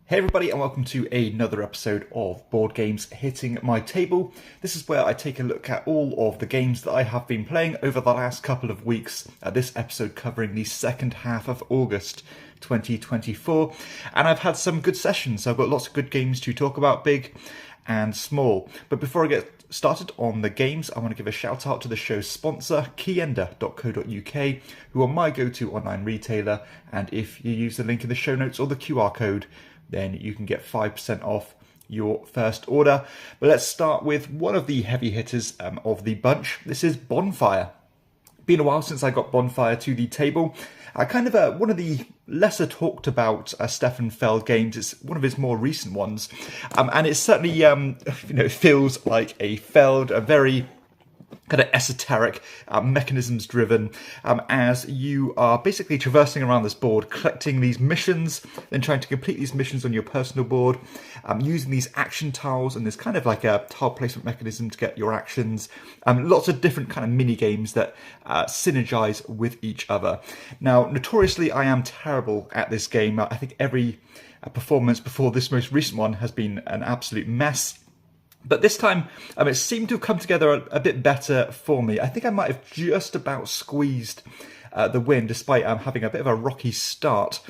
Hey everybody, and welcome to another episode of Board Games Hitting My Table. This is where I take a look at all of the games that I have been playing over the last couple of weeks. This episode covering the second half of August 2024. And I've had some good sessions, so I've got lots of good games to talk about, big and small. But before I get started on the games, I want to give a shout out to the show's sponsor, KIENDA.co.uk, who are my go-to online retailer. And if you use the link in the show notes or the QR code, then you can get 5% off your first order. But let's start with one of the heavy hitters of the bunch. This is Bonfire. Been a while since I got Bonfire to the table. One of the lesser talked about Stefan Feld games. It's one of his more recent ones, and it certainly feels like a Feld, a very kind of esoteric, mechanisms driven, as you are basically traversing around this board, collecting these missions, then trying to complete these missions on your personal board, using these action tiles, and there's kind of like a tile placement mechanism to get your actions, lots of different kind of mini games that synergize with each other. Now, notoriously, I am terrible at this game. I think every performance before this most recent one has been an absolute mess. But this time, it seemed to have come together a bit better for me. I think I might have just about squeezed the win, despite having a bit of a rocky start.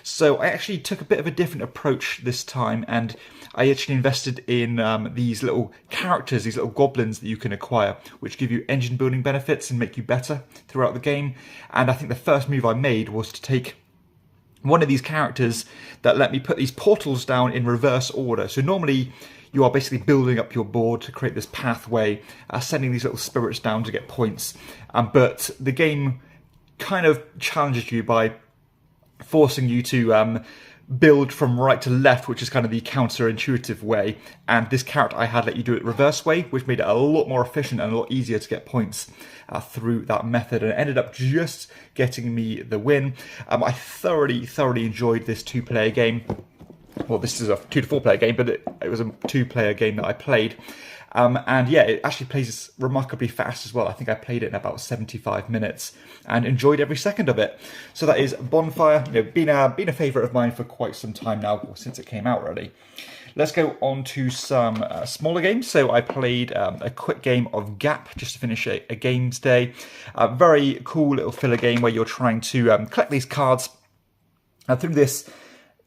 So I actually took a bit of a different approach this time, and I actually invested in these little characters, these little goblins that you can acquire, which give you engine building benefits and make you better throughout the game. And I think the first move I made was to take one of these characters that let me put these portals down in reverse order. So normally you are basically building up your board to create this pathway, sending these little spirits down to get points. But the game kind of challenges you by forcing you to build from right to left, which is kind of the counterintuitive way. And this character I had let you do it reverse way, which made it a lot more efficient and a lot easier to get points through that method. And it ended up just getting me the win. I thoroughly enjoyed this two-player game. Well, this is a 2 to 4 player game, but it was a 2-player game that I played. And yeah, it actually plays remarkably fast as well. I think I played it in about 75 minutes and enjoyed every second of it. So that is Bonfire. Been a favourite of mine for quite some time now, since it came out really. Let's go on to some smaller games. So I played a quick game of Gap just to finish a games day. A very cool little filler game where you're trying to collect these cards through this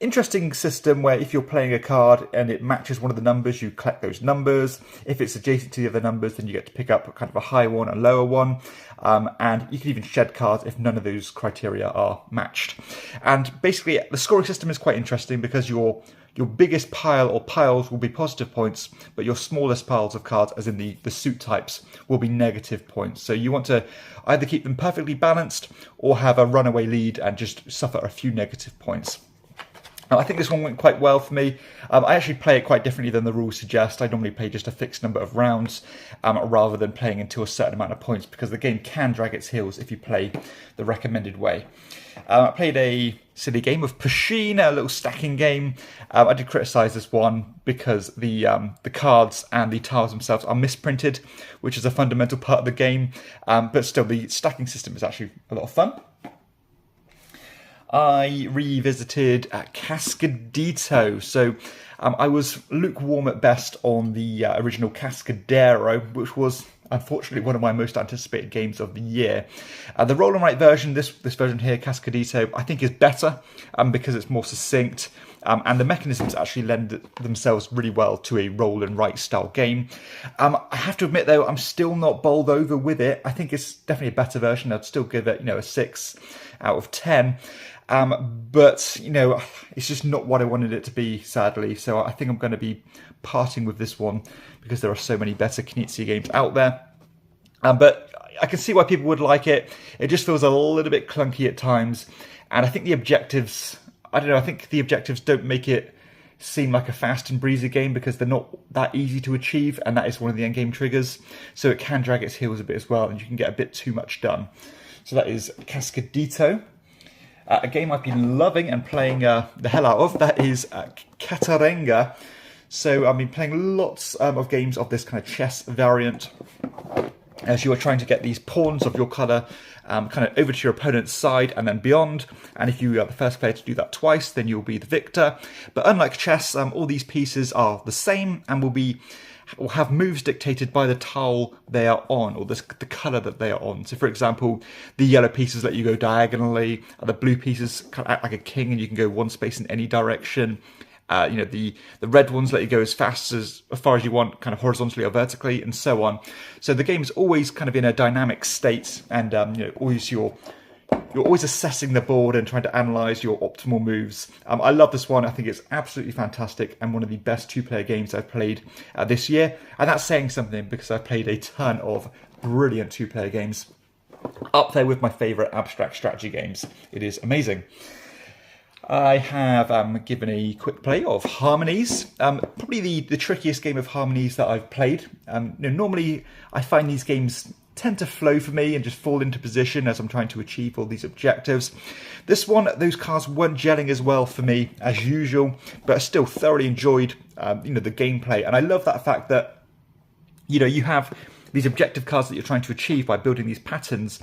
interesting system where if you're playing a card and it matches one of the numbers, you collect those numbers. If it's adjacent to the other numbers, then you get to pick up kind of a high one, a lower one. And you can even shed cards if none of those criteria are matched. And basically, the scoring system is quite interesting because your biggest pile or piles will be positive points, but your smallest piles of cards, as in the suit types, will be negative points. So you want to either keep them perfectly balanced or have a runaway lead and just suffer a few negative points. I think this one went quite well for me. I actually play it quite differently than the rules suggest. I normally play just a fixed number of rounds rather than playing until a certain amount of points, because the game can drag its heels if you play the recommended way. I played a silly game of Pusheen, a little stacking game. I did criticise this one because the cards and the tiles themselves are misprinted, which is a fundamental part of the game. But still, the stacking system is actually a lot of fun. I revisited Cascadito. So I was lukewarm at best on the original Cascadero, which was unfortunately one of my most anticipated games of the year. The roll and write version, this version here, Cascadito, I think is better because it's more succinct. And the mechanisms actually lend themselves really well to a roll and write style game. I have to admit though, I'm still not bowled over with it. I think it's definitely a better version. I'd still give it, a 6 out of 10. But it's just not what I wanted it to be, sadly. So I think I'm going to be parting with this one because there are so many better Knizia games out there. But I can see why people would like it. It just feels a little bit clunky at times. And I think the objectives, I think the objectives don't make it seem like a fast and breezy game because they're not that easy to achieve. And that is one of the end game triggers. So it can drag its heels a bit as well. And you can get a bit too much done. So that is Cascadito. A game I've been loving and playing the hell out of, that is Katarenga. So I've been playing lots of games of this kind of chess variant. as you are trying to get these pawns of your colour kind of over to your opponent's side and then beyond. And if you are the first player to do that twice, then you'll be the victor. But unlike chess, all these pieces are the same and will have moves dictated by the tile they are on, or the colour that they are on. So for example, the yellow pieces let you go diagonally, and the blue pieces kind of act like a king and you can go one space in any direction. The red ones let you go as far as you want, kind of horizontally or vertically, and so on. So the game is always kind of in a dynamic state, and you're always assessing the board and trying to analyse your optimal moves. I love this one. I think it's absolutely fantastic and one of the best two-player games I've played this year. And that's saying something because I've played a ton of brilliant two-player games. Up there with my favourite abstract strategy games. It is amazing. I have given a quick play of Harmonies, probably the trickiest game of Harmonies that I've played. Normally I find these games tend to flow for me and just fall into position as I'm trying to achieve all these objectives. This one, those cards weren't gelling as well for me as usual, but I still thoroughly enjoyed the gameplay. And I love that fact that you have these objective cards that you're trying to achieve by building these patterns,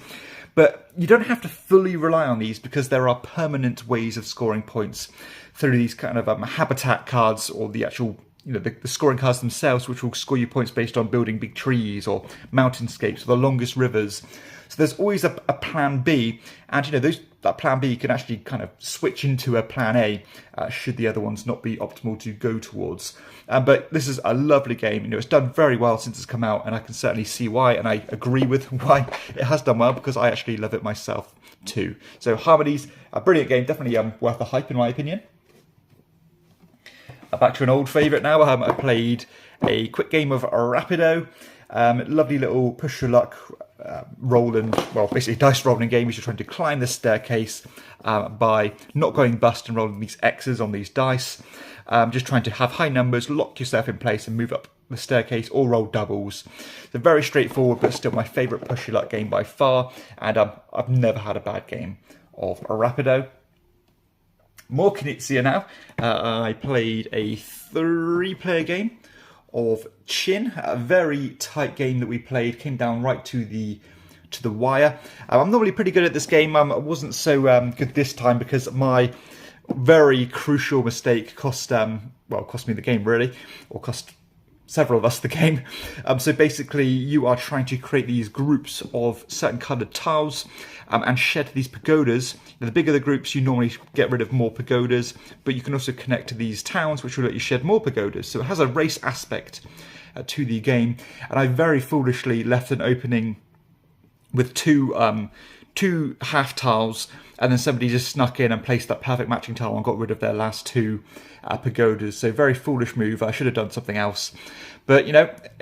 but you don't have to fully rely on these because there are permanent ways of scoring points through these kind of habitat cards, or the actual the scoring cards themselves, which will score you points based on building big trees or mountainscapes or the longest rivers. So there's always a plan B, and that plan B can actually kind of switch into a plan A should the other ones not be optimal to go towards. But this is a lovely game. It's done very well since it's come out, and I can certainly see why, and I agree with why it has done well, because I actually love it myself too. So Harmonies, a brilliant game, definitely worth the hype in my opinion. Back to an old favourite now. I played a quick game of Rapido. Lovely little push your luck basically dice rolling game as you're trying to climb the staircase by not going bust and rolling these X's on these dice. Just trying to have high numbers, lock yourself in place and move up the staircase, or roll doubles. So very straightforward, but still my favourite push your luck game by far, and I've never had a bad game of Rapido. More Knizia now. I played a 3-player game of Chin, a very tight game that we played. Came down right to the wire. I'm normally pretty good at this game. I wasn't so good this time because my very crucial mistake cost me the game really, or cost several of us the game. So basically you are trying to create these groups of certain coloured tiles and shed these pagodas. Now, the bigger the groups, you normally get rid of more pagodas, but you can also connect to these towns which will let you shed more pagodas. So it has a race aspect to the game, and I very foolishly left an opening with two half tiles, and then somebody just snuck in and placed that perfect matching tile and got rid of their last two pagodas. So very foolish move. I should have done something else. But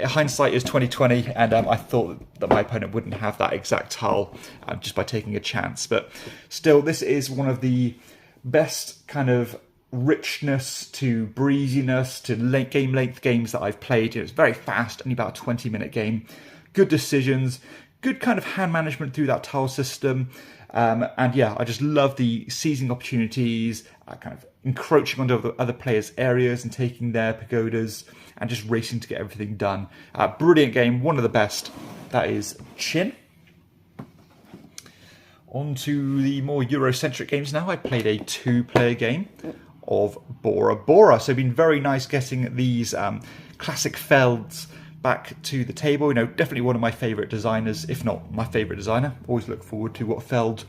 hindsight is 2020, and I thought that my opponent wouldn't have that exact tile just by taking a chance. But still, this is one of the best kind of richness to breeziness to game length games that I've played. It's very fast, only about a 20-minute game. Good decisions, good kind of hand management through that tile system. And yeah, I just love the seizing opportunities, kind of encroaching onto the other players' areas and taking their pagodas and just racing to get everything done. Brilliant game, one of the best. That is Chin. On to the more Eurocentric games now. I played a 2-player game of Bora Bora. So it's been very nice getting these classic Felds back to the table. Definitely one of my favourite designers, if not my favourite designer. Always look forward to what Feld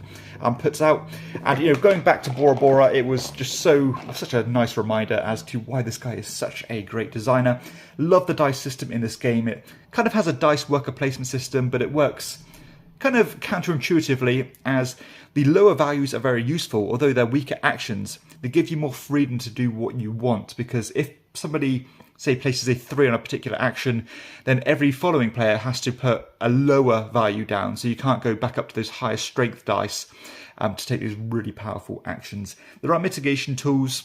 puts out. And going back to Bora Bora, it was just such a nice reminder as to why this guy is such a great designer. Love the dice system in this game. It kind of has a dice worker placement system, but it works kind of counterintuitively, as the lower values are very useful, although they're weaker actions. They give you more freedom to do what you want, because if somebody, say, places a 3 on a particular action, then every following player has to put a lower value down, so you can't go back up to those higher strength dice to take these really powerful actions. There are mitigation tools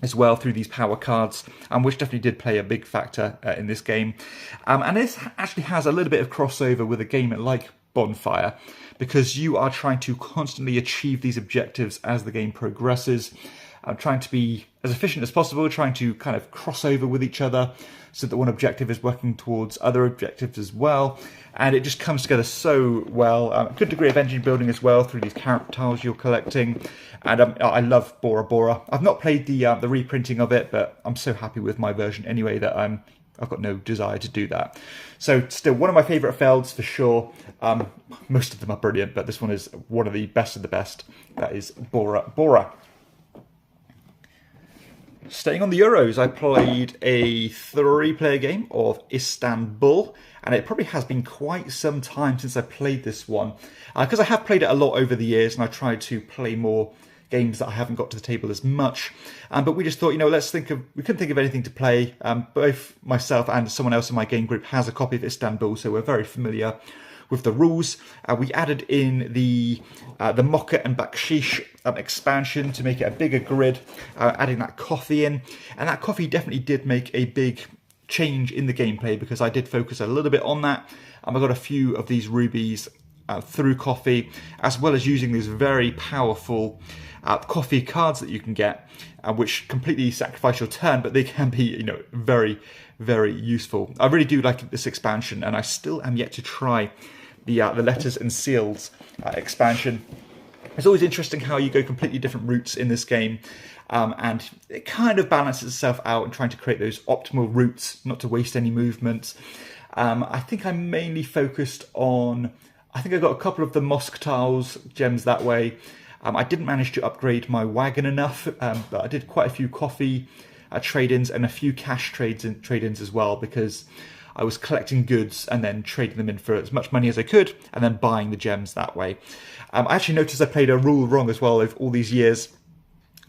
as well through these power cards, which definitely did play a big factor in this game. And this actually has a little bit of crossover with a game like Bonfire, because you are trying to constantly achieve these objectives as the game progresses. trying to be as efficient as possible, trying to kind of cross over with each other so that one objective is working towards other objectives as well. And it just comes together so well. A good degree of engine building as well through these character tiles you're collecting. And I love Bora Bora. I've not played the reprinting of it, but I'm so happy with my version anyway that I've got no desire to do that. So still one of my favourite Felds for sure. Most of them are brilliant, but this one is one of the best of the best. That is Bora Bora. Staying on the Euros, I played a 3-player game of Istanbul, and it probably has been quite some time since I played this one, because I have played it a lot over the years, and I tried to play more games that I haven't got to the table as much. But we just thought, we couldn't think of anything to play. Both myself and someone else in my game group has a copy of Istanbul, so we're very familiar with the rules. We added in the Mocha and Bakshish expansion to make it a bigger grid, adding that coffee in. And that coffee definitely did make a big change in the gameplay because I did focus a little bit on that. I got a few of these rubies through coffee, as well as using these very powerful coffee cards that you can get, which completely sacrifice your turn, but they can be, very, very useful. I really do like this expansion, and I still am yet to try the letters and seals expansion. It's always interesting how you go completely different routes in this game, and it kind of balances itself out and trying to create those optimal routes, not to waste any movement. I think I'm mainly focused on, I think I got a couple of the mosque tiles gems that way. I didn't manage to upgrade my wagon enough, but I did quite a few coffee trade-ins and a few cash trade-ins as well, because I was collecting goods and then trading them in for as much money as I could and then buying the gems that way. I actually noticed I played a rule wrong as well over all these years,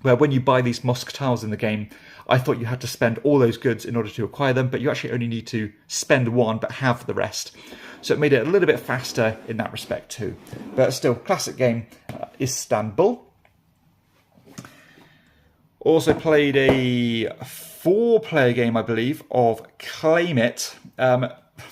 where when you buy these mosque tiles in the game, I thought you had to spend all those goods in order to acquire them, but you actually only need to spend one but have the rest. So it made it a little bit faster in that respect too. But still, classic game, Istanbul. Also played a 4-player game, I believe, of Claim It.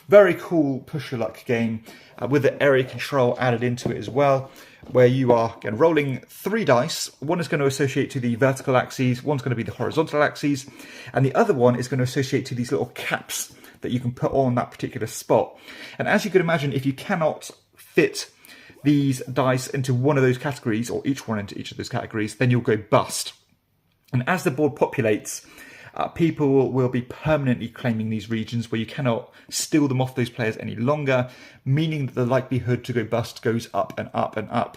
Very cool push-your-luck game with the area control added into it as well, where you are again rolling 3 dice. One is going to associate to the vertical axes, one's going to be the horizontal axes, and the other one is going to associate to these little caps that you can put on that particular spot. And as you can imagine, if you cannot fit these dice into one of those categories, or each one into each of those categories, then you'll go bust. And as the board populates, people will be permanently claiming these regions where you cannot steal them off those players any longer, meaning that the likelihood to go bust goes up and up and up.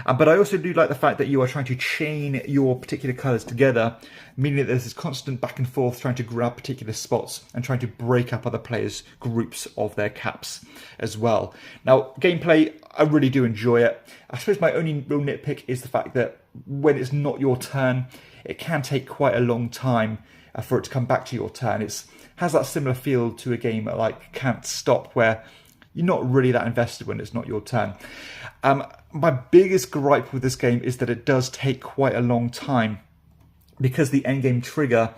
But I also do like the fact that you are trying to chain your particular colours together, meaning that there's this constant back and forth trying to grab particular spots and trying to break up other players' groups of their caps as well. Now, gameplay, I really do enjoy it. I suppose my only real nitpick is the fact that when it's not your turn, it can take quite a long time for it to come back to your turn. It has that similar feel to a game like Can't Stop, where you're not really that invested when it's not your turn. My biggest gripe with this game is that it does take quite a long time, because the endgame trigger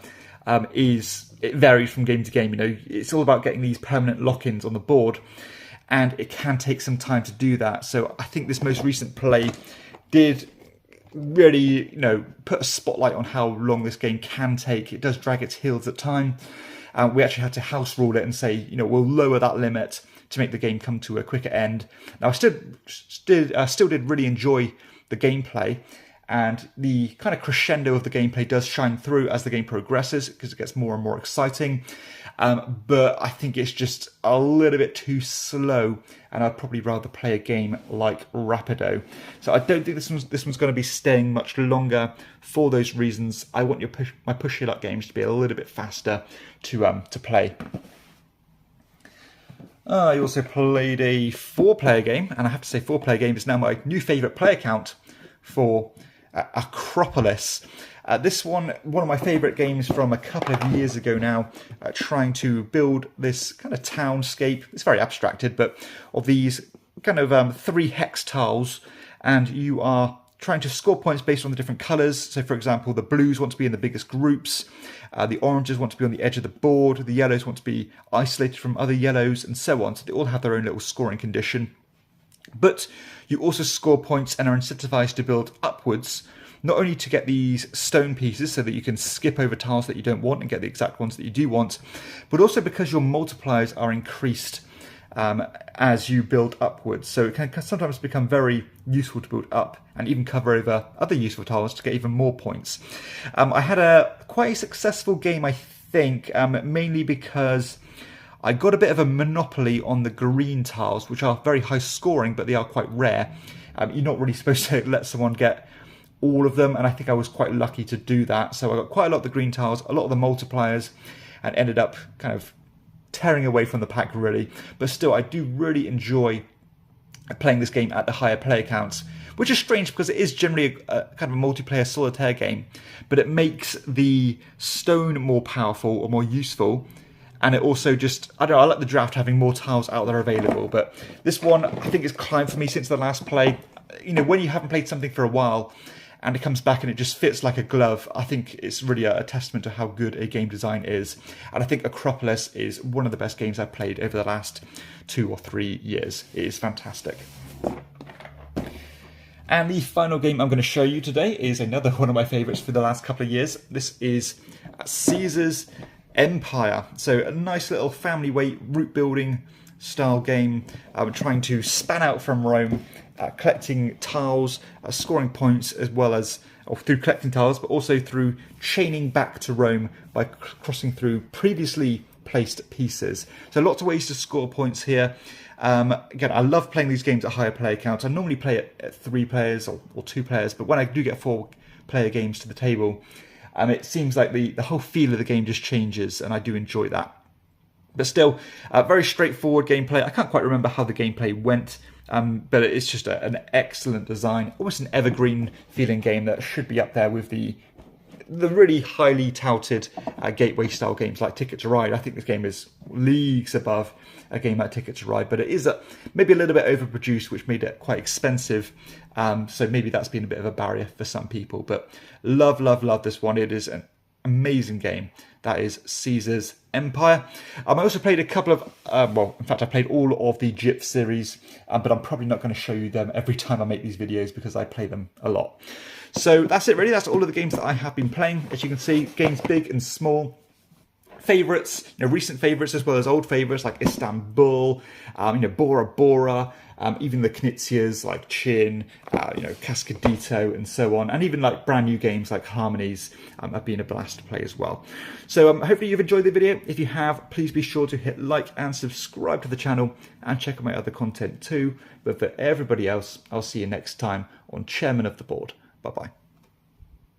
it varies from game to game. It's all about getting these permanent lock-ins on the board, and it can take some time to do that. So I think this most recent play did really, put a spotlight on how long this game can take. It does drag its heels at time. We actually had to house rule it and say, we'll lower that limit to make the game come to a quicker end. Now, I still did really enjoy the gameplay, and the kind of crescendo of the gameplay does shine through as the game progresses, because it gets more and more exciting. But I think it's just a little bit too slow, and I'd probably rather play a game like Rapido. So I don't think this one's going to be staying much longer for those reasons. I want my push-your-luck games to be a little bit faster to play. I also played a 4-player game, and I have to say 4-player game is now my new favourite player count for Acropolis. This one of my favourite games from a couple of years ago now, trying to build this kind of townscape. It's very abstracted, but of these kind of 3 hex tiles, and you are trying to score points based on the different colours. So, for example, the blues want to be in the biggest groups, the oranges want to be on the edge of the board, the yellows want to be isolated from other yellows, and so on. So they all have their own little scoring condition. But you also score points and are incentivized to build upwards not only to get these stone pieces so that you can skip over tiles that you don't want and get the exact ones that you do want, but also because your multipliers are increased as you build upwards. So it can sometimes become very useful to build up and even cover over other useful tiles to get even more points. I had quite a successful game, I think, mainly because I got a bit of a monopoly on the green tiles, which are very high scoring, but they are quite rare. You're not really supposed to let someone get all of them, and I think I was quite lucky to do that. So I got quite a lot of the green tiles, a lot of the multipliers, and ended up kind of tearing away from the pack, really. But still, I do really enjoy playing this game at the higher player counts, which is strange because it is generally a kind of a multiplayer solitaire game, but it makes the stone more powerful or more useful. And it also just, I don't know, I like the draft having more tiles out there available. But this one, I think, has climbed for me since the last play. You know, when you haven't played something for a while and it comes back and it just fits like a glove, I think it's really a testament to how good a game design is. And I think Acropolis is one of the best games I've played over the last 2 or 3 years. It is fantastic. And the final game I'm going to show you today is another one of my favourites for the last couple of years. This is Caesar's Empire. So a nice little family weight route building style game, trying to span out from Rome, collecting tiles, scoring points, as well as through collecting tiles, but also through chaining back to Rome by crossing through previously placed pieces. So lots of ways to score points here. Again, I love playing these games at higher player counts. I normally play it at 3 players or 2 players, but when I do get 4 player games to the table, it seems like the whole feel of the game just changes, and I do enjoy that. But still, very straightforward gameplay. I can't quite remember how the gameplay went, but it's just an excellent design, almost an evergreen feeling game that should be up there with the really highly touted gateway style games like Ticket to Ride. I think this game is leagues above a game like Ticket to Ride, but it is maybe a little bit overproduced, which made it quite expensive. So maybe that's been a bit of a barrier for some people. But love this one. It is an amazing game. That is Caesar's Empire. I also played a couple of, well, in fact, I played all of the GIF series, but I'm probably not going to show you them every time I make these videos because I play them a lot. So that's it, really. That's all of the games that I have been playing. As you can see, games big and small. Favourites, recent favourites as well as old favourites like Istanbul, Bora Bora, even the Knizias like Chin, Cascadito and so on, and even like brand new games like Harmonies have been a blast to play as well. So hopefully you've enjoyed the video. If you have, please be sure to hit like and subscribe to the channel and check out my other content too. But for everybody else, I'll see you next time on Chairman of the Board. Bye bye.